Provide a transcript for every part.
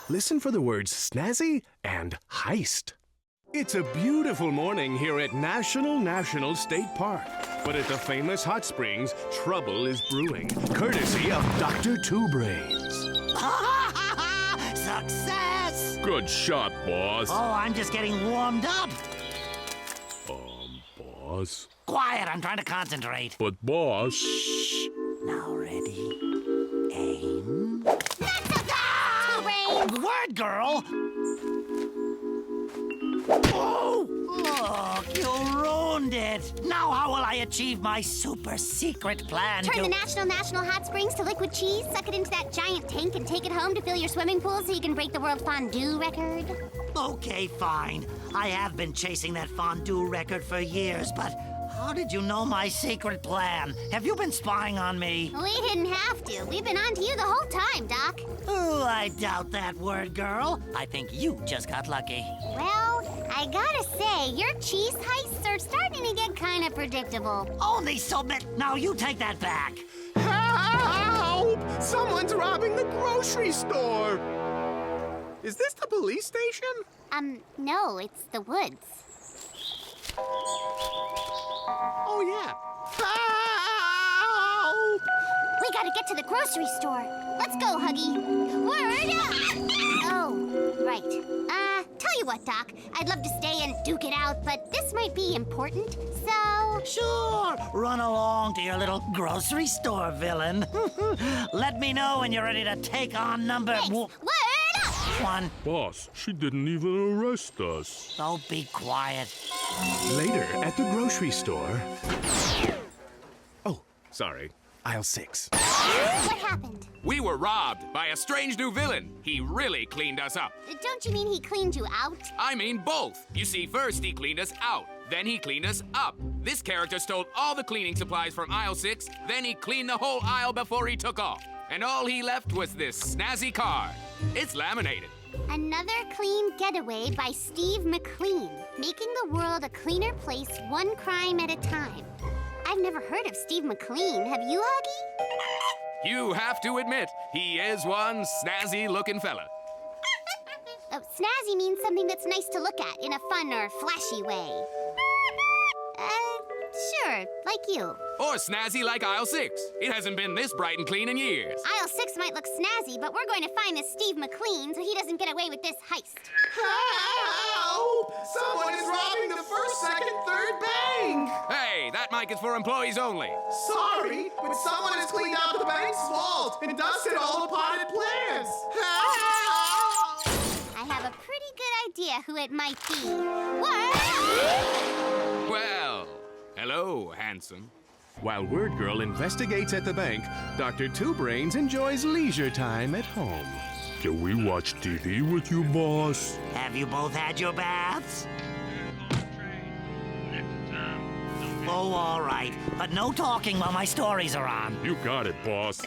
listen for the words snazzy and heist. It's a beautiful morning here at National State Park. But at the famous hot springs, trouble is brewing, courtesy of Dr. Two Brains. Success! Good shot, boss. Oh, I'm just getting warmed up. Boss? Quiet, I'm trying to concentrate. But, boss... Shh. Now ready. Aim. Two Brains! Word girl! Oh! Look, you ruined it. Now how will I achieve my super secret plan Turn the National Hot Springs to liquid cheese, suck it into that giant tank, and take it home to fill your swimming pool so you can break the world fondue record? Okay, fine. I have been chasing that fondue record for years, but how did you know my secret plan? Have you been spying on me? We didn't have to. We've been on to you the whole time, Doc. Oh, I doubt that, word girl. I think you just got lucky. Well, I gotta say, your cheese heists are starting to get kind of predictable. Only so bit. Now you take that back. Help! Someone's robbing the grocery store! Is this the police station? No, it's the woods. Oh, yeah. Help! We gotta get to the grocery store. Let's go, Huggy. Word up! Oh, right. Tell you what, Doc. I'd love to stay and duke it out, but this might be important, so... Sure. Run along to your little grocery store, villain. Let me know when you're ready to take on number... Thanks. Word up! One. Boss, she didn't even arrest us. Oh, be quiet. Later, at the grocery store... Oh, sorry. Aisle 6. What happened? We were robbed by a strange new villain. He really cleaned us up. Don't you mean he cleaned you out? I mean both. You see, first he cleaned us out. Then he cleaned us up. This character stole all the cleaning supplies from aisle 6. Then he cleaned the whole aisle before he took off. And all he left was this snazzy card. It's laminated. Another clean getaway by Steve McClean, making the world a cleaner place one crime at a time. I've never heard of Steve McClean. Have you, Huggy? You have to admit, he is one snazzy-looking fella. Oh, snazzy means something that's nice to look at in a fun or flashy way. Sure, like you. Or snazzy like aisle 6. It hasn't been this bright and clean in years. Aisle 6 might look snazzy, but we're going to find this Steve McClean so he doesn't get away with this heist. Help! Someone is robbing the first, second, third bank! Hey, that mic is for employees only. Sorry, but someone has cleaned out the bank's vault and dusted all the potted plants! Help! I have a pretty good idea who it might be. What? Well, hello, handsome. While Wordgirl investigates at the bank, Dr. Two Brains enjoys leisure time at home. Can we watch TV with you, boss? Have you both had your baths? Oh, all right. But no talking while my stories are on. You got it, boss.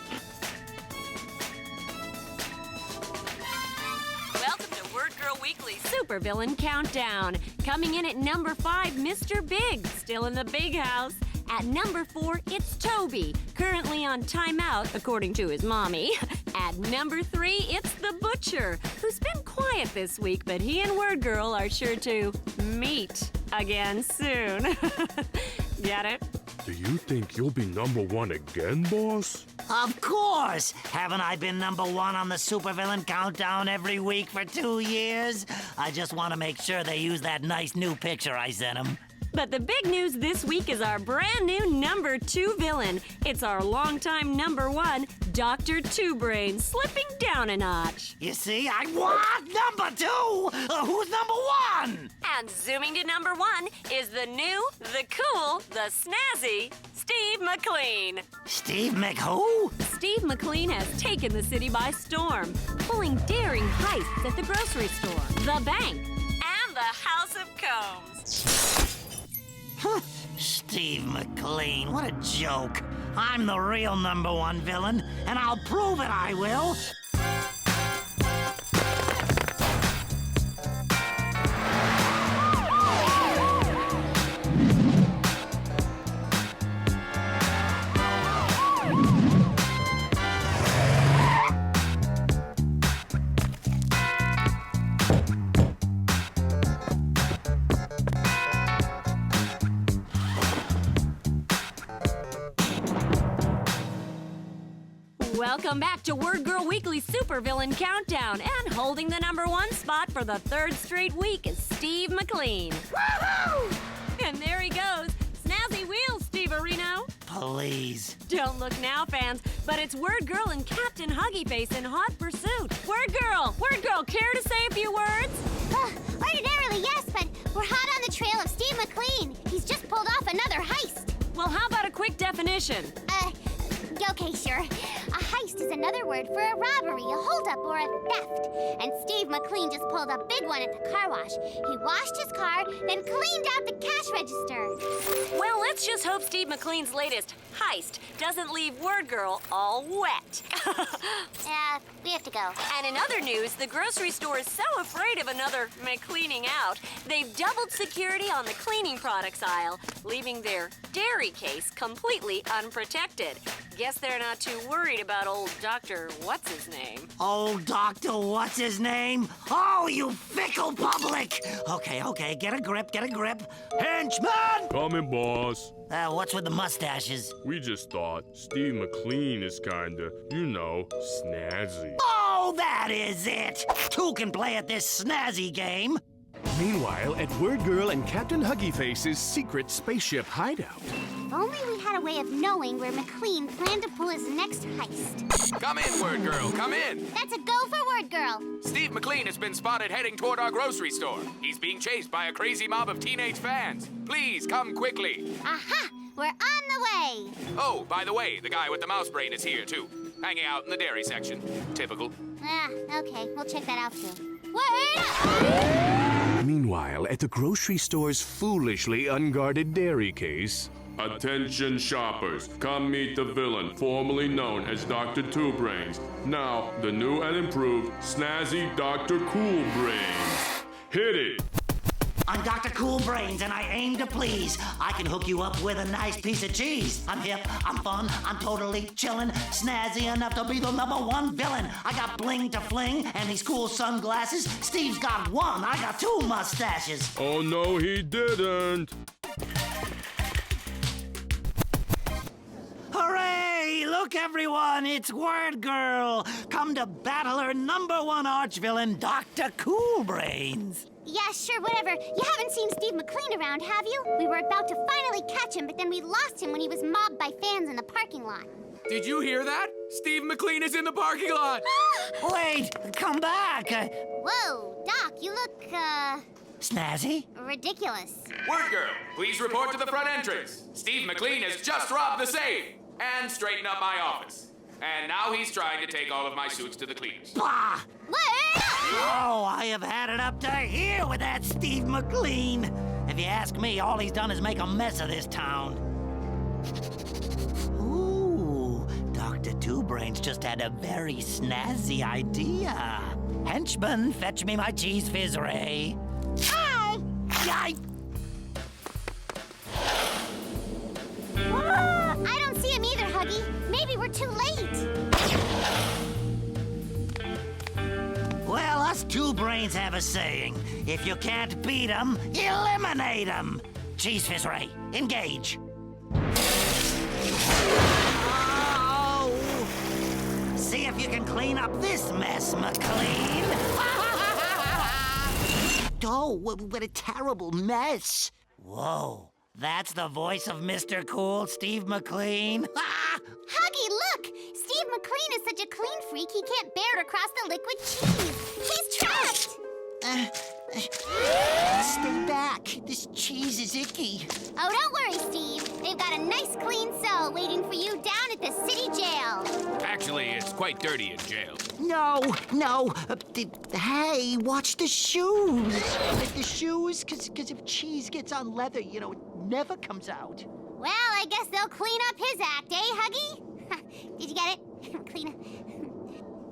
Welcome to Wordgirl Weekly Supervillain Countdown. Coming in at number 5, Mr. Big, still in the big house. At number 4, it's Toby, currently on timeout, according to his mommy. At number 3, it's the Butcher, who's been quiet this week, but he and Wordgirl are sure to meet again soon. Get it? Do you think you'll be number 1 again, boss? Of course! Haven't I been number 1 on the Supervillain Countdown every week for 2 years? I just want to make sure they use that nice new picture I sent them. But the big news this week is our brand new number 2 villain. It's our longtime number 1, Dr. Two Brains, slipping down a notch. You see, I want number 2! Who's number 1? And zooming to number 1 is the new, the cool, the snazzy Steve McClean. Steve McWho? Steve McClean has taken the city by storm, pulling daring heists at the grocery store, the bank, and the House of Combs. Steve McClean, what a joke. I'm the real number 1 villain, and I'll prove it, I will. Welcome back to Wordgirl Weekly Supervillain Countdown. And holding the #1 spot for the 3rd straight week is Steve McClean. Woohoo! And there he goes. Snazzy wheels, Steve Areno. Please. Don't look now, fans, but it's Wordgirl and Captain Huggyface in hot pursuit. Wordgirl, care to say a few words? Ordinarily, yes, but we're hot on the trail of Steve McClean. He's just pulled off another heist. Well, how about a quick definition? Okay, sure. A heist is another word for a robbery, a holdup, or a theft. And Steve McClean just pulled a big one at the car wash. He washed his car, then cleaned out the cash register. Well, let's just hope Steve McClean's latest heist doesn't leave Wordgirl all wet. We have to go. And in other news, the grocery store is so afraid of another McCleaning out, they've doubled security on the cleaning products aisle, leaving their dairy case completely unprotected. Guess they're not too worried about old Dr. What's-His-Name. Oh, Doctor, what's his name? Oh, you fickle public! Okay, get a grip. Henchman! Coming, boss. What's with the mustaches? We just thought Steve McClean is kinda, snazzy. Oh, that is it! Two can play at this snazzy game. Meanwhile, at Wordgirl and Captain Huggyface's secret spaceship hideout. If only we had a way of knowing where McClean planned to pull his next heist. Come in, Wordgirl, come in. That's a go for Wordgirl. Steve McClean has been spotted heading toward our grocery store. He's being chased by a crazy mob of teenage fans. Please come quickly. Aha! We're on the way. Oh, by the way, the guy with the mouse brain is here, too. Hanging out in the dairy section. Typical. Okay, we'll check that out too. Word! Meanwhile, at the grocery store's foolishly unguarded dairy case. Attention shoppers, come meet the villain formerly known as Dr. Two Brains. Now, the new and improved snazzy Dr. Cool Brains. Hit it! I'm Dr. Cool Brains, and I aim to please. I can hook you up with a nice piece of cheese. I'm hip, I'm fun, I'm totally chillin', snazzy enough to be the #1 villain. I got bling to fling, and these cool sunglasses. Steve's got one, I got 2 mustaches. Oh no, he didn't! Hooray! Look, everyone, it's Wordgirl. Come to battle her #1 arch-villain, Dr. Cool Brains. Yeah, sure, whatever. You haven't seen Steve McClean around, have you? We were about to finally catch him, but then we lost him when he was mobbed by fans in the parking lot. Did you hear that? Steve McClean is in the parking lot. Wait, come back. Whoa, Doc, you look, Snazzy? ridiculous. Wordgirl, please report to the front entrance. Steve McClean has just robbed the safe and straightened up my office. And now he's trying to take all of my suits to the cleaners. Bah! Word! Oh, I have had it up to here with that Steve McClean. If you ask me, all he's done is make a mess of this town. Ooh, Dr. Two Brains just had a very snazzy idea. Henchman, fetch me my cheese fizz ray. Hi! Yike! I don't see him either, Huggy. Maybe we're too late. Well, us Two Brains have a saying. If you can't beat 'em, eliminate 'em. Cheese fizz ray, engage. Oh! See if you can clean up this mess, McClean. Oh, what a terrible mess. Whoa, that's the voice of Mr. Cool, Steve McClean. Huggy, look! Steve McClean is such a clean freak, he can't bear to cross the liquid cheese. He's trapped! Stay back. This cheese is icky. Oh, don't worry, Steve. They've got a nice clean cell waiting for you down at the city jail. Actually, it's quite dirty in jail. No. Hey, watch the shoes. The shoes, because if cheese gets on leather, it never comes out. Well, I guess they'll clean up his act, eh, Huggy? Did you get it? Clean up.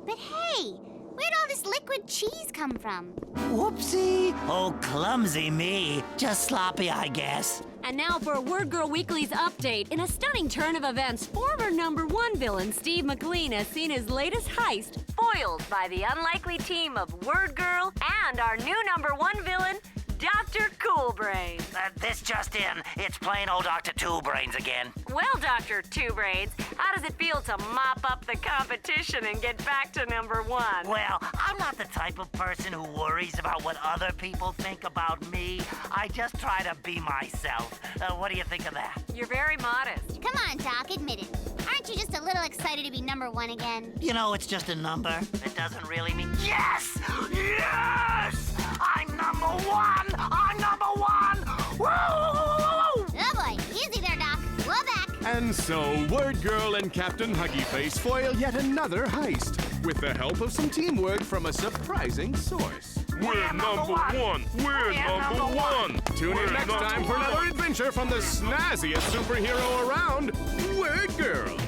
But hey, where'd all this liquid cheese come from? Whoopsie. Oh, clumsy me. Just sloppy, I guess. And now for Wordgirl Weekly's update. In a stunning turn of events, former #1 villain Steve McClean has seen his latest heist foiled by the unlikely team of Wordgirl and our new #1 villain, Dr. Coolbrains. This just in, it's plain old Dr. Two Brains again. Well, Dr. Two Brains, how does it feel to mop up the competition and get back to number 1? Well, I'm not the type of person who worries about what other people think about me. I just try to be myself. What do you think of that? You're very modest. Come on, Doc, admit it. Aren't you just a little excited to be number 1 again? You know, it's just a number. It doesn't really mean... Yes! Yes! I'm number 1! I'm number 1! Woo! Oh boy, easy there, Doc. We're back. And so, Wordgirl and Captain Huggyface foil yet another heist with the help of some teamwork from a surprising source. We're number 1. We're number 1. Tune in next time for another adventure from the snazziest superhero around, Wordgirl.